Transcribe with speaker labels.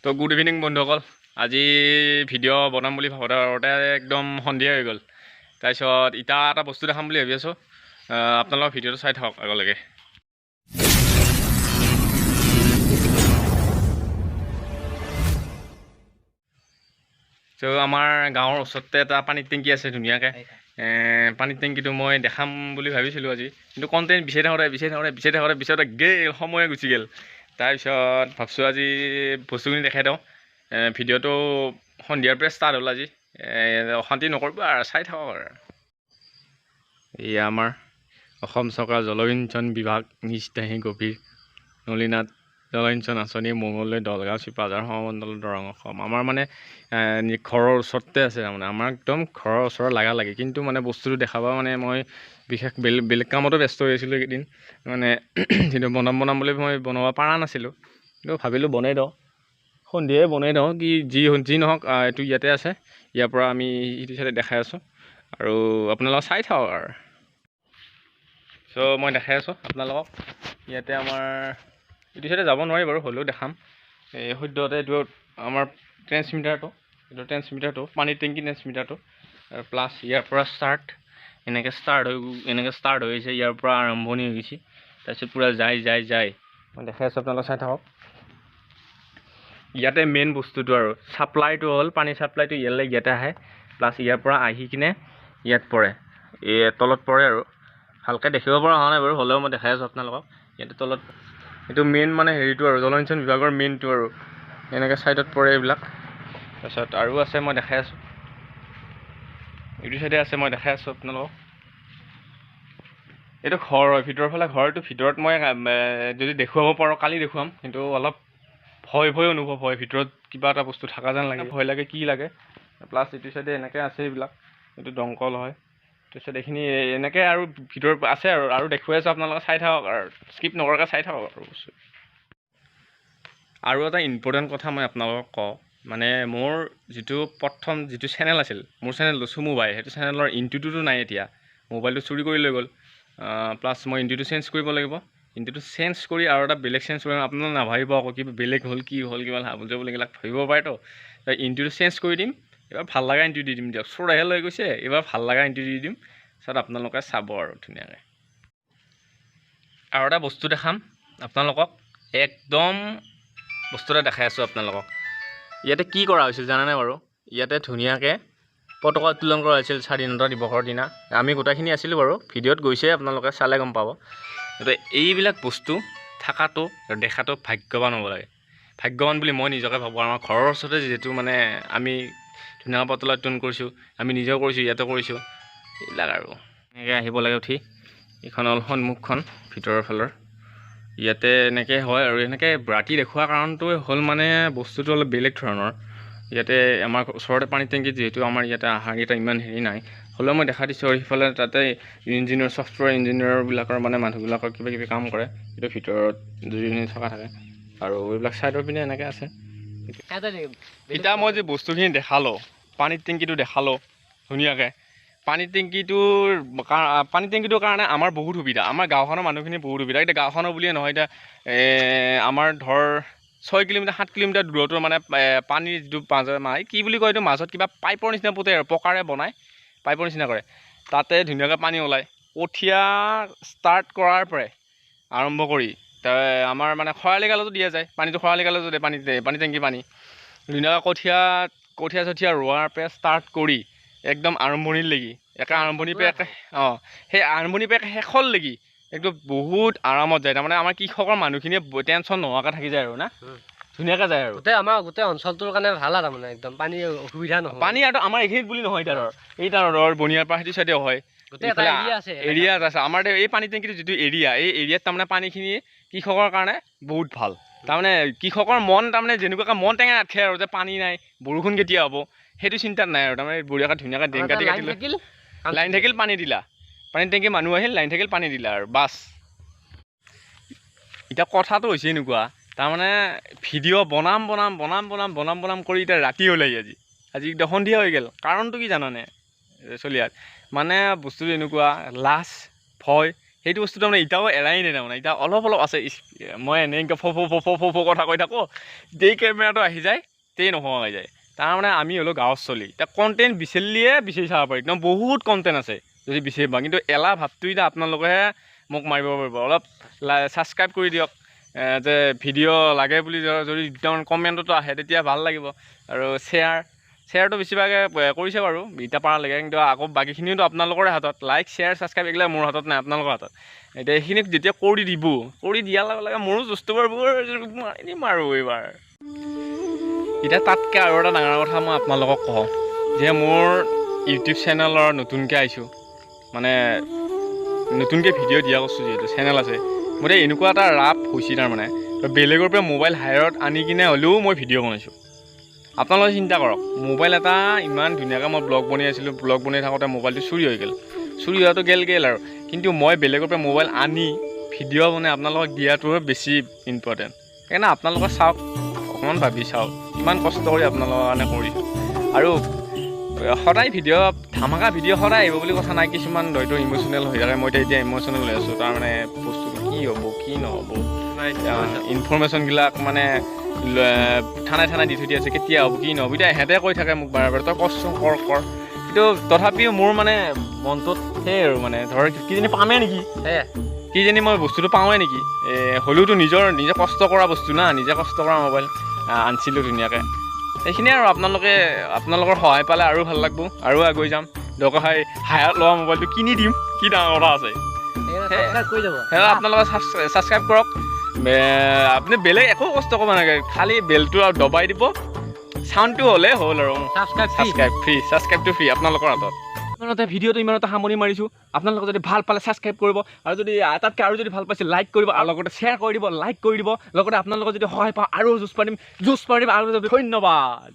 Speaker 1: তো good evening বন্ধুসকল, আজি ভিডিঅ' বনাম বুলি ভাবোঁতে একদম সন্ধিয়া হৈ গ'ল। তাৰপিছত ইটা এটা বস্তু দেখাম বুলি ভাবি আছোঁ। আপোনালোকৰ ভিডিঅ'টো চাই থাকক আগলৈকে। তো আমাৰ গাঁৱৰ ওচৰতে এটা পানীৰ টেংকি আছে ধুনীয়াকৈ। পানীৰ টেংকিটো মই দেখাম বুলি ভাবিছিলোঁ আজি, কিন্তু কণ্টেণ্ট বিচাৰি থাকোঁতে গেল সময়ে গুচি গ'ল। তাৰপিছত ভাবছোঁ আজি বস্তুখিনি দেখাই দিওঁ। ভিডিঅ'টো সন্ধিয়াৰ পৰা ষ্টাৰ্ট হ'ল আজি। অশান্তি নকৰিব আৰু চাই থাকক আৰু। এয়া আমাৰ অসম চৰকাৰ জলসিঞ্চন বিভাগ নিষ্ঠাহী গভীৰ নলীনাথ জলসিঞ্চন আঁচনি মঙলদৈ দলগাঁও চিপাঝাৰ সমমণ্ডল দৰং অসম। আমাৰ মানে ঘৰৰ ওচৰতে আছে, তাৰমানে আমাৰ একদম ঘৰৰ ওচৰৰ লাগি, কিন্তু মানে বস্তুটো দেখাব মানে মই বিশেষ বেলেগ কামতো ব্যস্ত হৈ আছিলোঁ এইকেইদিন। মানে কিন্তু বনাম বুলি মই বনাব পৰা নাছিলোঁ, কিন্তু ভাবিলোঁ বনাই দিওঁ, সন্ধিয়াই বনাই দিওঁ। যি নহওক এইটো ইয়াতে আছে, ইয়াৰ পৰা আমি ইটো চাইডে দেখাই আছোঁ আৰু আপোনালোকে চাই থাকক আৰু। চ' মই দেখাই আছোঁ আপোনালোকক। ইয়াতে আমাৰ ইটো চাইডে যাব নোৱাৰি বাৰু, হ'লেও দেখাম। এই সদ্যহতে এইটো আমাৰ ট্ৰেন্সমিটাৰটো পানীৰ টেংকি ট্ৰেন্সমিটাৰটো, আৰু প্লাছ ইয়াৰ পৰা এনেকৈ ষ্টাৰ্ট হৈ গৈছে, ইয়াৰ পৰা আৰম্ভণি হৈ গৈছে। তাৰপিছত পূৰা যায় মই দেখাই আছোঁ, আপোনালোকে চাই থাকক। ইয়াতে মেইন বস্তুটো আৰু ছাপ্লাইটো হ'ল, পানীৰ ছাপ্লাইটো ইয়াতে আহে, প্লাছ ইয়াৰ পৰা আহি কিনে ইয়াত পৰে, এই তলত পৰে আৰু ভালকৈ দেখিব পৰা হোৱা নাই বাৰু, হ'লেও মই দেখাই আছোঁ আপোনালোকক। ইয়াতে তলত এইটো মেইন মানে হেৰিটো আৰু জলসিঞ্চন বিভাগৰ মেইনটো আৰু এনেকৈ ছাইডত পৰে এইবিলাক। তাৰপিছত আৰু আছে, মই দেখাই আছোঁ। এইটো চাইডে আছে, মই দেখাই আছোঁ আপোনালোকক। এইটো ঘৰ হয়, ভিতৰৰ ফালে ঘৰটো ভিতৰত মই যদি দেখুৱাব পাৰোঁ কালি দেখুৱাম, কিন্তু অলপ ভয় অনুভৱ হয়, ভিতৰত কিবা এটা বস্তু থকা যেন লাগে, ভয় লাগে কি লাগে। প্লাছ এইটো চাইডে এনেকৈ আছে এইবিলাক, এইটো দমকল হয়। তাৰপিছত এইখিনি এনেকৈ আৰু ভিতৰত আছে আৰু দেখুৱাই আছোঁ, আপোনালোকে চাই থাকক আৰু স্কিপ নকৰাকৈ চাই থাকক আৰু বস্তু। আৰু এটা ইম্পৰ্টেণ্ট কথা মই আপোনালোকক কওঁ, মানে মোৰ প্ৰথম যিটো চেনেল আছিল, মোৰ চেনেলটো চুমু বাই, সেইটো চেনেলৰ ইণ্টুটোতো নাই এতিয়া, মোবাইলটো চুৰি কৰি লৈ গ'ল। প্লাছ মই ইণ্টুটো চেঞ্জ কৰিব লাগিব, ইণ্টুটো চেঞ্জ কৰি আৰু এটা বেলেগ চেঞ্জ কৰিম। আপোনালোকে নাভাবিব আকৌ কিবা বেলেগ হ'ল কি হ'ল, কিবা বুজাব এইবিলাক ভাবিব পাৰেতো। ইণ্টুটো চেঞ্জ কৰি দিম, এইবাৰ ভাল লগা ইণ্টু দি দিম দিয়ক, চোৰাহে লৈ গৈছে, এইবাৰ ভাল লগা ইণ্টু দি দিম। তাৰপিছত আপোনালোকে চাব আৰু ধুনীয়াকৈ। আৰু এটা বস্তু দেখাম আপোনালোকক, একদম বস্তু এটা দেখাই আছোঁ আপোনালোকক। ইয়াতে কি কৰা হৈছিল জানানে বাৰু? ইয়াতে ধুনীয়াকৈ পতাকা উত্তোলন কৰা হৈছিল স্বাধীনতা দিৱসৰ দিনা। আমি গোটেইখিনি আছিলোঁ বাৰু, ভিডিঅ'ত গৈছে, আপোনালোকে চালে গম পাব। গতিকে এইবিলাক বস্তু থকাটো আৰু দেখাটো ভাগ্যৱান হ'ব লাগে, ভাগ্যৱান বুলি মই নিজকে ভাবোঁ। আমাৰ ঘৰৰ ওচৰতে যিহেতু মানে আমি ধুনীয়াকৈ পতাকা উত্তোলন কৰিছোঁ, আমি নিজেও কৰিছোঁ, ইয়াতে কৰিছোঁ, এইবিলাক আৰু এনেকৈ আহিব লাগে উঠি। এইখন হ'ল সন্মুখখন ভিতৰৰ ফালৰ, ইয়াতে এনেকৈ হয় আৰু এনেকৈ ৰাতি দেখুওৱা কাৰণটোৱে হ'ল মানে বস্তুটো অলপ বেলেগ ধৰণৰ। ইয়াতে আমাৰ ওচৰতে পানী টেংকি, যিহেতু আমাৰ ইয়াতে আহাৰকেইটা ইমান হেৰি নাই, হ'লেও মই দেখা দিছোঁ। আৰু সিফালে তাতে ইঞ্জিনিয়াৰ, ছফ্টৱেৰ ইঞ্জিনিয়াৰবিলাকৰ মানে মানুহবিলাকৰ কিবা কাম কৰে, সেইটো ভিতৰত দুজনী থকা থাকে। আৰু এইবিলাক ছাইডৰ পিনে এনেকৈ আছে। এতিয়া মই যে বস্তুখিনি দেখালোঁ, পানীৰ টেংকিটো দেখালোঁ ধুনীয়াকৈ। পানীৰ টেংকিটোৰ কাৰণে আমাৰ বহুত সুবিধা, আমাৰ গাঁওখনৰ মানুহখিনি বহুত সুবিধা। এতিয়া গাঁওখনৰ বুলিয়ে নহয়, এতিয়া আমাৰ ধৰ 6 কিলোমিটাৰ 7 কিলোমিটাৰ দূৰতো মানে পানীৰ যিটো কি বুলি কয়, এইটো মাজত কিবা পাইপৰ নিচিনা পোতে আৰু পকাৰে বনাই পাইপৰ নিচিনা কৰে, তাতে ধুনীয়াকৈ পানী ওলায়। কঠীয়া ষ্টাৰ্ট কৰাৰ পৰাই আৰম্ভ কৰি আমাৰ মানে খৰালি কালতো দিয়া যায় পানীটো, খৰালি কালতো দিয়ে পানী টেংকি পানী ধুনীয়াকৈ কঠীয়া ৰোৱাৰ পৰা ষ্টাৰ্ট কৰি একদম আৰম্ভণিৰ লাগি, আৰম্ভণিৰ পৰা সেই আৰম্ভণিৰ পৰা শেষৰ লাগি একদম বহুত আৰামত যায়। তাৰমানে আমাৰ কৃষকৰ মানুহখিনিয়ে টেনশ্যন নোহোৱাকৈ থাকি যায় আৰু না, ধুনীয়াকৈ যায় আৰু
Speaker 2: আমাৰ গোটেই অঞ্চলটোৰ কাৰণে ভাল আৰু তাৰমানে একদম পানী অসুবিধা নহয়।
Speaker 1: পানী আৰু আমাৰ এইখিনিত বুলি নহয়, এতিয়া ধৰ বনিয়াৰ পৰা সেইটো চাইডে হয়, এৰিয়াত আছে আমাৰ এই পানী টেংকিটো যিটো এৰিয়া, এই এৰিয়াত তাৰমানে পানীখিনি কৃষকৰ কাৰণে বহুত ভাল। তাৰমানে কৃষকৰ মন তাৰমানে যেনেকুৱাকৈ মন টেঙা নাথাকে আৰু যে পানী নাই, বৰষুণ কেতিয়া হ'ব, সেইটো চিন্তাত নাই আৰু। তাৰমানে বঢ়িয়াকৈ ধুনীয়াকৈ ড্ৰেইন কাটি লাইন থাকিল, পানী দিলা, পানী টেংকি মানুহ আহিল, লাইন থাকিল, পানী দিলা আৰু বাছ। এতিয়া কথাটো হৈছে এনেকুৱা, তাৰমানে ভিডিঅ' বনাম কৰি এতিয়া ৰাতি হ'লে আজি এতিয়া সন্ধিয়া হৈ গ'ল। কাৰণটো কি জানানে চলিয়াত, মানে বস্তুটো এনেকুৱা লাজ ভয় সেইটো বস্তু তাৰমানে এতিয়াও এৰাই নাই তাৰমানে এতিয়া অলপ আছে মই এনেকৈ ফ কথা কৈ থাকোঁ যেই কেমেৰাটো আহি যায় তেই নোহোৱা হৈ যায় তাৰমানে আমি হ'লো গাঁৱৰ চলি এতিয়া কণ্টেণ্ট বিচাৰি চাব পাৰি একদম বহুত কণ্টেণ্ট আছে যদি বিচাৰি পাওঁ কিন্তু এলাহ ভাৱটো এতিয়া আপোনালোকেহে মোক মাৰিব পাৰিব অলপ ছাবস্ক্ৰাইব কৰি দিয়ক যে ভিডিঅ' লাগে বুলি যদি দুটামান কমেণ্টতো আহে তেতিয়া ভাল লাগিব আৰু শ্বেয়াৰটো বেছিভাগে কৰিছে বাৰু এতিয়া পাৰালৈকে কিন্তু আকৌ বাকীখিনিওতো আপোনালোকৰে হাতত লাইক শ্বেয়াৰ ছাবস্ক্ৰাইব এইগিলা মোৰ হাতত নাই আপোনালোকৰ হাতত এতিয়া এইখিনি যেতিয়া কৰি দিয়াৰ লগে লগে মোৰো জুচটো মাৰিম আৰু এইবাৰ এতিয়া তাতকৈ আৰু এটা ডাঙৰ কথা মই আপোনালোকক কওঁ যে মোৰ ইউটিউব চেনেলৰ নতুনকৈ আহিছোঁ মানে নতুনকৈ ভিডিঅ' দিয়া কৈছোঁ যিহেতু চেনেল আছে মোৰ এনেকুৱা এটা ৰাপ হৈছে তাৰমানে বেলেগৰ পৰা মোবাইল হায়াৰত আনি কিনে হ'লেও মই ভিডিঅ' বনাইছোঁ আপোনালোকে চিন্তা কৰক মোবাইল এটা ইমান ধুনীয়াকৈ মই ব্লগ বনাই আছিলোঁ ব্লগ বনাই থাকোঁতে মোবাইলটো চুৰি হৈ গ'ল চুৰি হোৱাটো গ'ল আৰু কিন্তু মই বেলেগৰ পৰা মোবাইল আনি ভিডিঅ' বনাই আপোনালোকক দিয়াটোহে বেছি ইম্পৰ্টেণ্ট সেইকাৰণে আপোনালোকে চাওক অকণমান ভাবি চাওক ইমান কষ্ট কৰি আপোনালোকৰ কাৰণে কৰিছোঁ আৰু সদায় ধামাকা ভিডিঅ' সদায় আহিব বুলি কথা নাই কিছুমান হয়তো ইম'চনেল হৈ থাকে মই এতিয়া ইম'চনেল হৈ আছোঁ তাৰমানে বস্তুটো কি হ'ব কি নহ'ব ইনফৰমেশ্যনবিলাক মানে ঠানাই দি থৈ দি আছে কেতিয়া হ'ব কি নহ'ব এতিয়া এহেঁতে কৈ থাকে মোক বাৰে তই কচোন কৰ কিন্তু তথাপিও মোৰ মানে মনটোত সেই আৰু মানে ধৰ কিজানি পামেই নেকি কিজানি মই বস্তুটো পাওঁৱে নেকি হ'লেওতো নিজে কষ্ট কৰা বস্তু না নিজে কষ্ট কৰা মোবাইল আনিছিলোঁ ধুনীয়াকৈ সেইখিনিয়ে আৰু আপোনালোকৰ সহায় পালে আৰু ভাল লাগিব আৰু আগুৱাই যাম দৰকাৰ হয় হায়াৰত লোৱা মোবাইলটো কিনি দিম কি ডাঙৰ কথা আছে আপোনালোকে ছাবস্ক্ৰাইব কৰক আপুনি বেলেগ একো কষ্ট কৰিব নালাগে খালি বেলটো আৰু দবাই দিব চাউণ্ডটো হ'লে হ'ল আৰু ছাবস্ক্ৰাইবটো ফ্ৰী আপোনালোকৰ হাতত ভিডিঅ'টো ইমানতে সামৰি মাৰিছোঁ আপোনালোকে যদি ভাল পালে ছাবস্ক্ৰাইব কৰিব আৰু যদি তাতকৈ আৰু যদি ভাল পাইছে লাইক কৰিব আৰু লগতে শ্বেয়াৰ কৰি দিব লাইক কৰি দিব লগতে আপোনালোকৰ যদি সহায় পাওঁ আৰু জুচ পাই দিম আৰু ধন্যবাদ।